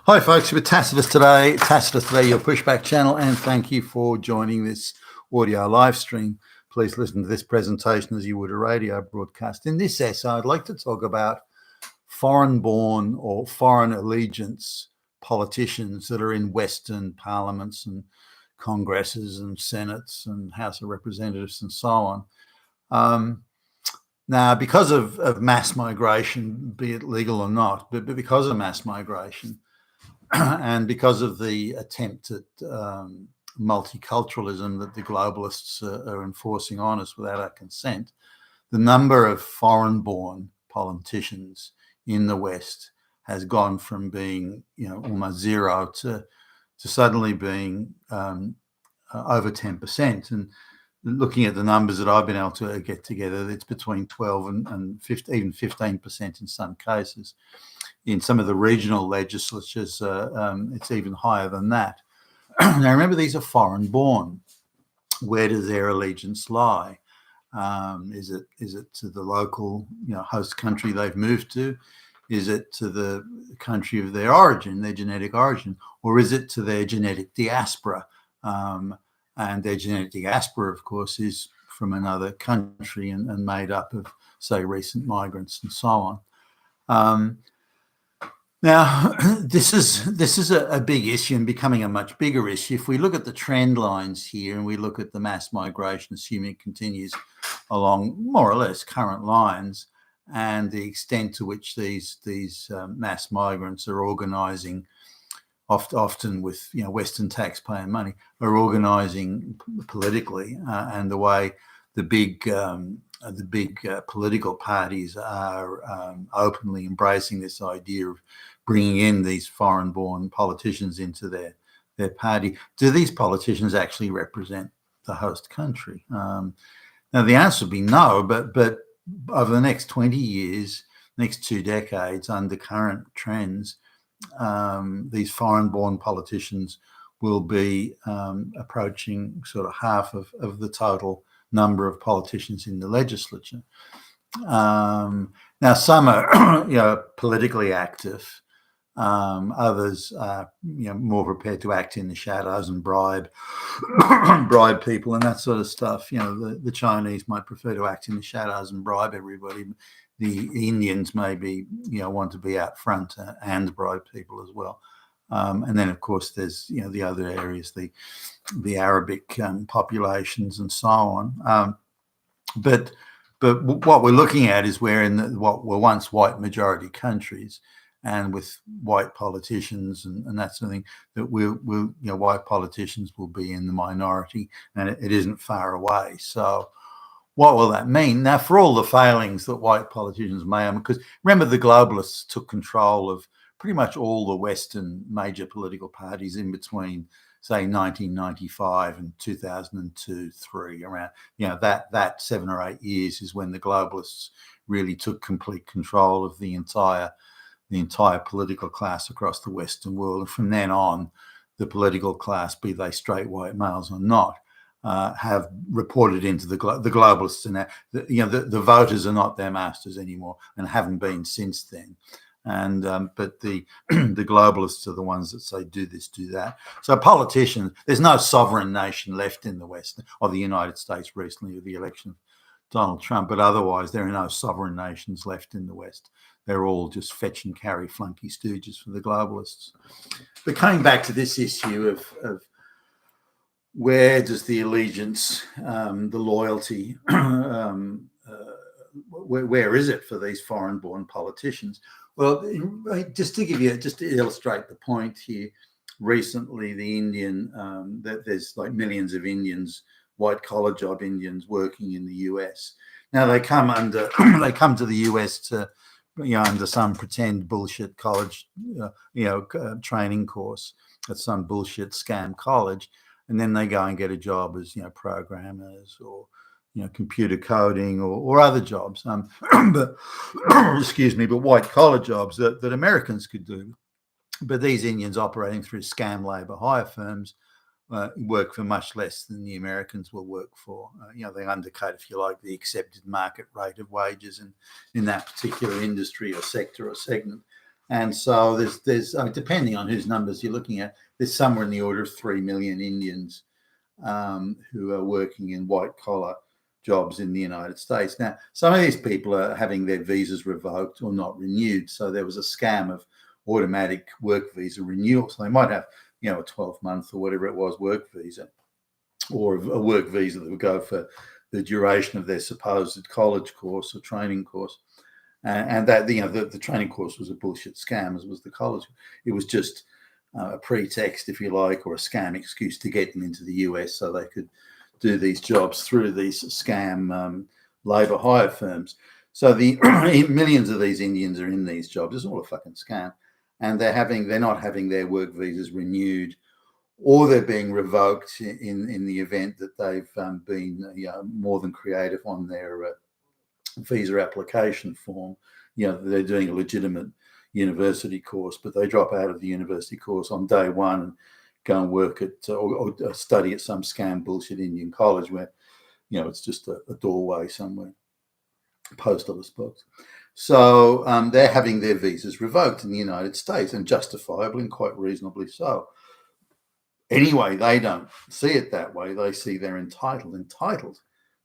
Hi folks, we're Tacitus today, your pushback channel, and thank you for joining this audio live stream. Please listen to this presentation as you would a radio broadcast. In this essay, I'd like to talk about foreign-born or foreign allegiance politicians that are in Western parliaments and congresses and senates and House of Representatives and so on. Now, because of mass migration, be it legal or not, but because of mass migration, and because of the attempt at multiculturalism that the globalists are enforcing on us without our consent, the number of foreign-born politicians in the West has gone from being, almost zero to suddenly being over 10%. And looking at the numbers that I've been able to get together, it's between 12 and 15, even 15% in some cases. In some of the regional legislatures, it's even higher than that. Now, remember, these are foreign-born. Where does their allegiance lie? Is it to the local, host country they've moved to? Is it to the country of their origin, their genetic origin, or is it to their genetic diaspora? And their genetic diaspora, of course, is from another country and made up of, say, recent migrants and so on. Now, this is a big issue and becoming a much bigger issue. If we look at the trend lines here and we look at the mass migration, assuming it continues along more or less current lines, and the extent to which these mass migrants are organising, often with Western taxpayer money, are organising politically, and the way the big political parties are openly embracing this idea of bringing in these foreign-born politicians into their party. Do these politicians actually represent the host country? Now, the answer would be no, but over the next 20 years, next 2 decades, under current trends, these foreign-born politicians will be approaching sort of half of the total number of politicians in the legislature. Now, some are, politically active. Others are, more prepared to act in the shadows and bribe people and that sort of stuff. The Chinese might prefer to act in the shadows and bribe everybody. The Indians maybe, want to be out front and bribe people as well. And then, of course, there's, the other areas, the Arabic populations and so on. But what we're looking at is we're in what were once white majority countries, and with white politicians and that sort of thing, that white politicians will be in the minority, and it isn't far away. So what will that mean? Now, for all the failings that white politicians may have, because remember, the globalists took control of pretty much all the Western major political parties in between, say, 1995 and 2002-3, around, that 7 or 8 years is when the globalists really took complete control of the entire political class across the Western world. And from then on, the political class, be they straight white males or not, have reported into the globalists, and the voters are not their masters anymore and haven't been since then. And but the globalists are the ones that say do this, do that. So politicians, there's no sovereign nation left in the West, or the United States recently with the election of Donald Trump, but otherwise there are no sovereign nations left in the West. They're all just fetch and carry flunky stooges for the globalists. But coming back to this issue of where does the allegiance, the loyalty, where is it for these foreign-born politicians? Well, just to illustrate the point here, recently the Indian, there's like millions of Indians, white-collar job Indians working in the US. Now they come to the US to, under some pretend bullshit college, training course at some bullshit scam college, and then they go and get a job as, programmers or, computer coding or other jobs. But excuse me, but white collar jobs that Americans could do. But these Indians operating through scam labor hire firms work for much less than the Americans will work for. They undercut, if you like, the accepted market rate of wages in that particular industry or sector or segment. And so there's depending on whose numbers you're looking at, there's somewhere in the order of 3 million Indians who are working in white collar jobs in the United States. Now, some of these people are having their visas revoked or not renewed. So there was a scam of automatic work visa renewal. So they might have, a 12-month or whatever it was work visa, or a work visa that would go for the duration of their supposed college course or training course. And that, the training course was a bullshit scam, as was the college. It was just a pretext, if you like, or a scam excuse to get them into the US so they could do these jobs through these scam labor hire firms. So the millions of these Indians are in these jobs. It's all a fucking scam. And they're not having their work visas renewed, or they're being revoked in the event that they've been more than creative on their visa application form. They're doing a legitimate university course, but they drop out of the university course on day one and go and work at or study at some scam bullshit Indian college where, it's just a doorway somewhere, post office box. So they're having their visas revoked in the United States, and justifiably and quite reasonably so. Anyway, they don't see it that way. They see they're entitled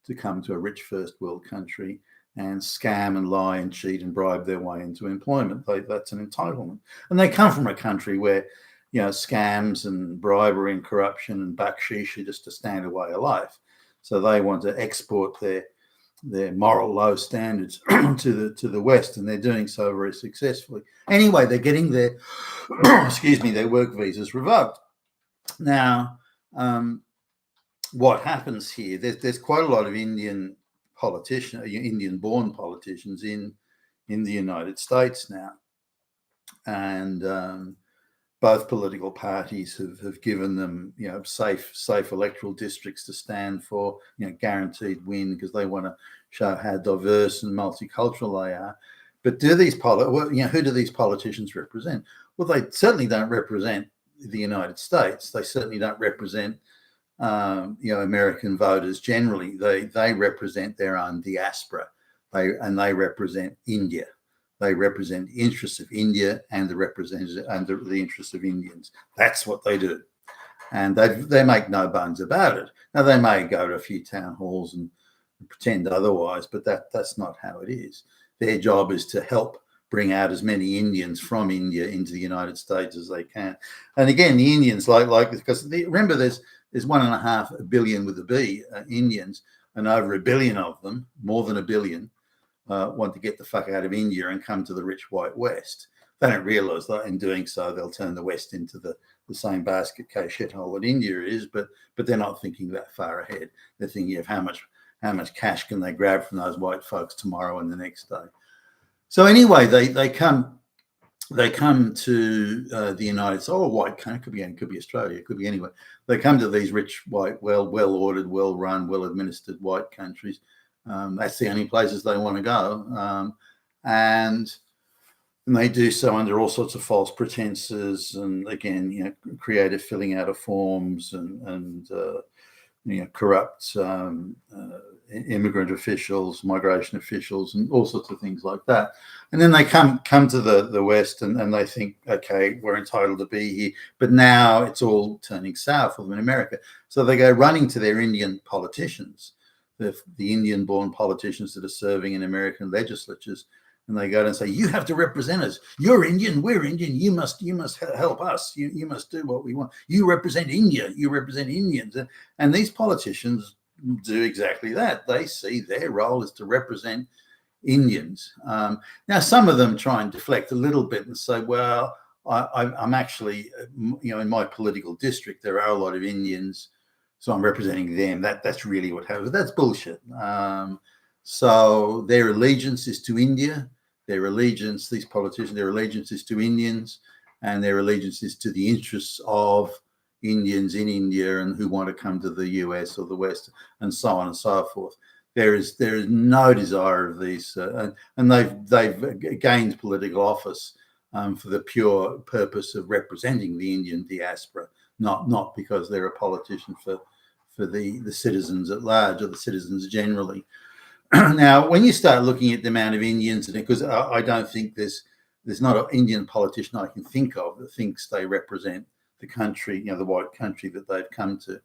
to come to a rich first world country and scam and lie and cheat and bribe their way into employment. That's an entitlement. And they come from a country where, scams and bribery and corruption and bakshish are just a standard way of life. So they want to export their moral low standards to the West, and they're doing so very successfully. Anyway, they're getting their, their work visas revoked. Now, what happens here? There's quite a lot of Indian Indian-born politicians in the United States now, and both political parties have given them safe electoral districts to stand for, guaranteed win, because they want to show how diverse and multicultural they are. But who do these politicians represent? Well, they certainly don't represent the United States. They certainly don't represent American voters generally. They represent their own diaspora. They represent India. They represent the interests of India and the interests of Indians. That's what they do, and they make no bones about it. Now, they may go to a few town halls and pretend otherwise, but that's not how it is. Their job is to help bring out as many Indians from India into the United States as they can. And again, the Indians because remember, there's 1.5 billion with a B Indians, and over 1 billion of them, more than 1 billion, want to get the fuck out of India and come to the rich white West. They don't realise that in doing so, they'll turn the West into the same basket case shithole that India is, but they're not thinking that far ahead. They're thinking of how much cash can they grab from those white folks tomorrow and the next day. So anyway, they come to the United States, or white country, could be Australia, could be anywhere. They come to these rich white, well-ordered, well-run, well-administered white countries. That's the only places they want to go, and they do so under all sorts of false pretenses, and again, creative filling out of forms and corrupt immigrant officials, migration officials, and all sorts of things like that. And then they come to the West, and they think, okay, we're entitled to be here. But now it's all turning sour for them in America. So they go running to their Indian politicians, the Indian-born politicians that are serving in American legislatures, and they go and say, you have to represent us. You're Indian, we're Indian. You must help us. You must do what we want. You represent India. You represent Indians. And these politicians do exactly that. They see their role is to represent Indians. Now, some of them try and deflect a little bit and say, well, I'm actually, in my political district, there are a lot of Indians, so I'm representing them. That's really what happens. That's bullshit. So their allegiance is to India. These politicians, their allegiance is to Indians, and their allegiance is to the interests of Indians in India and who want to come to the US or the West, and so on and so forth. There is no desire of these, and they've gained political office for the pure purpose of representing the Indian diaspora, not because they're a politician for the citizens at large or the citizens generally. Now, when you start looking at the amount of Indians, because I don't think there's there's not an Indian politician I can think of that thinks they represent the country, the white country that they've come to.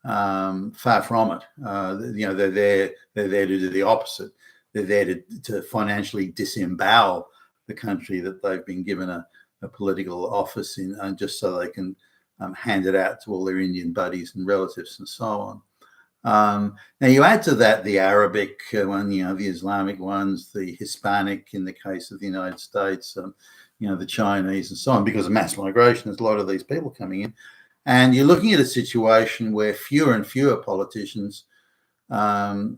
Far from it. They're there to do the opposite. They're there to financially disembowel the country that they've been given a political office in, just so they can hand it out to all their Indian buddies and relatives and so on. Now you add to that the Arabic one, the Islamic ones, the Hispanic in the case of the United States, the Chinese and so on, because of mass migration. There's a lot of these people coming in. And you're looking at a situation where fewer and fewer politicians, where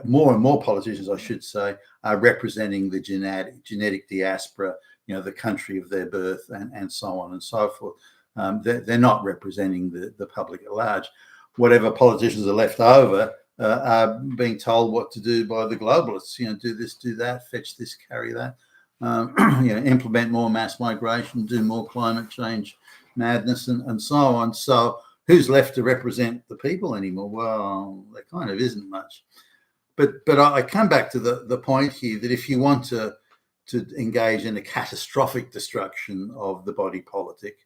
more and more politicians, I should say, are representing the genetic diaspora, the country of their birth and so on and so forth. They're not representing the public at large. Whatever politicians are left over are being told what to do by the globalists, do this, do that, fetch this, carry that, implement more mass migration, do more climate change madness and so on. So who's left to represent the people anymore? Well, there kind of isn't much. But I come back to the point here that if you want to engage in a catastrophic destruction of the body politic,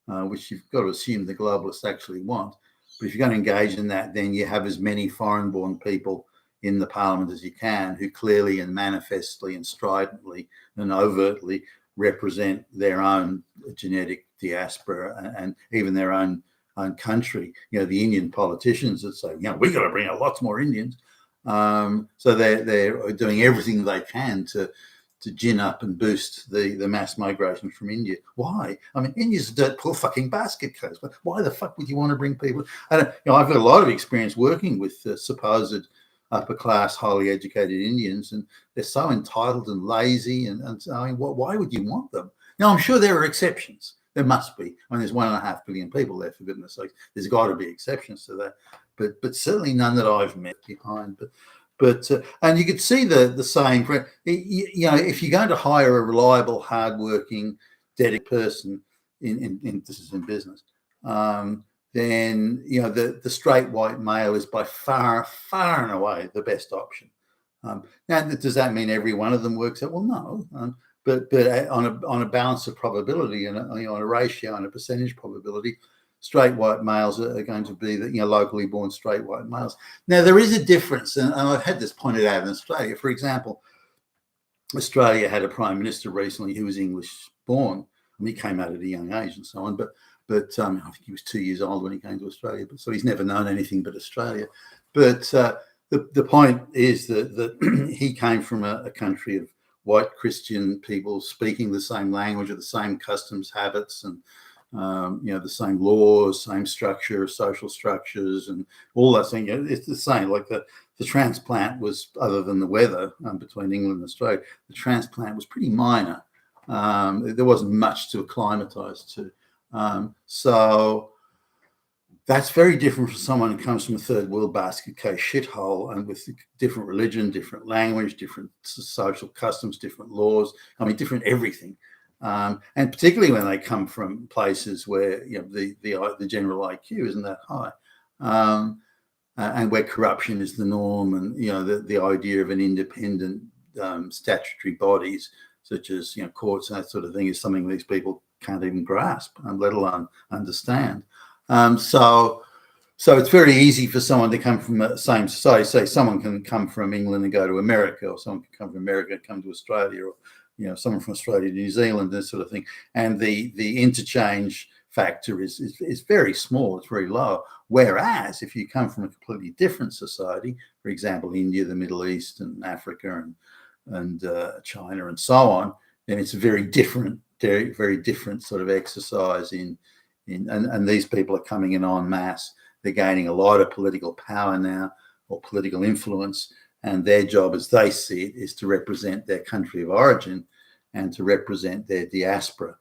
which you've got to assume the globalists actually want, but if you're going to engage in that, then you have as many foreign-born people in the parliament as you can who clearly and manifestly and stridently and overtly represent their own genetic diaspora and even their own country. The Indian politicians that say, we've got to bring out lots more Indians. So they're doing everything they can to gin up and boost the mass migration from India. Why? I mean, India's a dirt poor fucking basket case. But why the fuck would you want to bring people? I've got a lot of experience working with supposed upper class, highly educated Indians, and they're so entitled and lazy. And I mean, why would you want them? Now, I'm sure there are exceptions. There must be. I mean, there's 1.5 billion people there, for goodness sake. There's got to be exceptions to that, but certainly none that I've met behind. But and you could see the same. If you're going to hire a reliable, hardworking, dedicated person in this is in business, then the straight white male is by far and away the best option. Now, does that mean every one of them works out? Well, no. But on a balance of probability and on a ratio and a percentage probability, straight white males are going to be the locally born straight white males. Now there is a difference, and I've had this pointed out in Australia. For example, Australia had a prime minister recently who was English born. I mean, he came out at a young age and so on, but I think he was 2 years old when he came to Australia. So he's never known anything but Australia. But the point is that he came from a country of white Christian people speaking the same language, or the same customs, habits, and the same laws, same structure, social structures, and all that thing. It's the same. Like the transplant was, other than the weather between England and Australia, the transplant was pretty minor. There wasn't much to acclimatise to. So that's very different from someone who comes from a third world basket case shithole and with different religion, different language, different social customs, different laws. I mean, different everything. And particularly when they come from places where the general IQ isn't that high, and where corruption is the norm, and the idea of an independent statutory bodies such as courts and that sort of thing is something these people can't even grasp, let alone understand. So it's very easy for someone to come from the same society. Say someone can come from England and go to America, or someone can come from America and come to Australia, or someone from Australia to New Zealand, this sort of thing. And the interchange factor is very small, it's very low. Whereas if you come from a completely different society, for example, India, the Middle East, and Africa, and China, and so on, then it's a very different sort of exercise and these people are coming in en masse. They're gaining a lot of political power now, or political influence, and their job, as they see it, is to represent their country of origin and to represent their diaspora.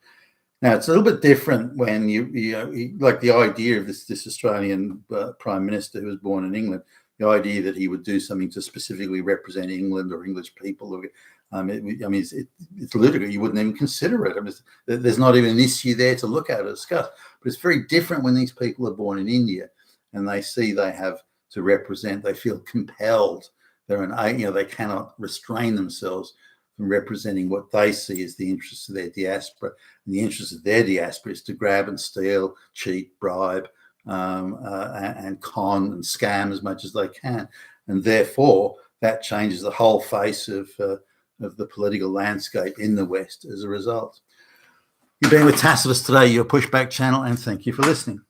Now, it's a little bit different when you like the idea of this Australian Prime Minister who was born in England, the idea that he would do something to specifically represent England or English people. It's ludicrous. You wouldn't even consider it. There's not even an issue there to look at or discuss. But it's very different when these people are born in India and they see they have to represent, they feel compelled. They cannot restrain themselves from representing what they see as the interests of their diaspora. And the interests of their diaspora is to grab and steal, cheat, bribe, and con and scam as much as they can. And therefore, that changes the whole face of the political landscape in the West as a result. You've been with Tacitus today, your Pushback channel, and thank you for listening.